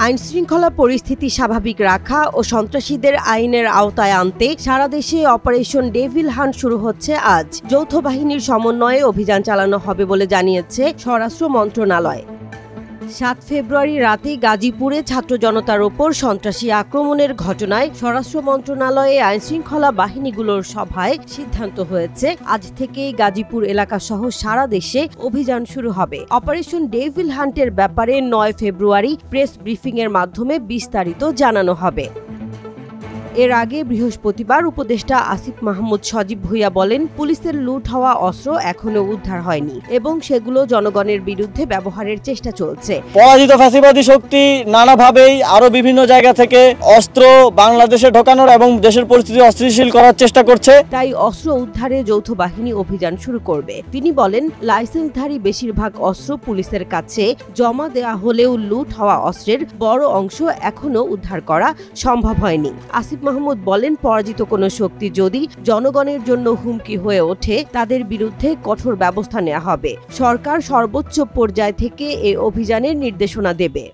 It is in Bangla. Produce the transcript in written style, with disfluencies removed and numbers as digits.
আইনশৃঙ্খলা পরিস্থিতি স্বাভাবিক রাখা ও সন্ত্রাসীদের আইনের আওতায় আনতে সারা দেশে অপারেশন ডেভিল হান্ট শুরু হচ্ছে আজ। যৌথ বাহিনীর সমন্বয়ে অভিযান চালানো হবে বলে জানিয়েছে স্বরাষ্ট্র মন্ত্রণালয়। ৭ ফেব্রুয়ারি রাতে গাজীপুরে ছাত্র জনতার ওপর সন্ত্রাসী আক্রমণের ঘটনায় স্বরাষ্ট্র মন্ত্রণালয়ে আইনশৃঙ্খলা বাহিনীগুলোর সভায় সিদ্ধান্ত হয়েছে আজ থেকেই গাজীপুর এলাকাসহ সারা দেশে অভিযান শুরু হবে। অপারেশন ডেভিল হান্টের ব্যাপারে ৯ ফেব্রুয়ারি প্রেস ব্রিফিংয়ের মাধ্যমে বিস্তারিত জানানো হবে। এর আগে বৃহস্পতিবার উপদেষ্টা আসিফ মাহমুদ সজীব ভুঁইয়া বলেন, পুলিশের লুট হওয়া অস্ত্র এখনো উদ্ধার হয়নি এবং সেগুলো জনগণের বিরুদ্ধে ব্যবহারের চেষ্টা চলছে। পরাজিত ফ্যাসিবাদী শক্তি নানাভাবেই আরো বিভিন্ন জায়গা থেকে অস্ত্র বাংলাদেশে ঢোকানোর এবং দেশের পরিস্থিতি অস্থিতিশীল করার চেষ্টা করছে। তাই অস্ত্র উদ্ধারে যৌথ বাহিনী অভিযান শুরু করবে। তিনি বলেন, লাইসেন্সধারী বেশিরভাগ অস্ত্র পুলিশের কাছে জমা দেওয়া হলেও লুট হওয়া অস্ত্রের বড় অংশ এখনো উদ্ধার করা সম্ভব হয়নি। আসিফ মাহমুদ বলেন, পরাজিত কোনো শক্তি যদি জনগণের জন্য হুমকি হয়ে ওঠে তাদের বিরুদ্ধে কঠোর ব্যবস্থা নেওয়া হবে। সরকার সর্বোচ্চ পর্যায় থেকে এই অভিযানের নির্দেশনা দেবে।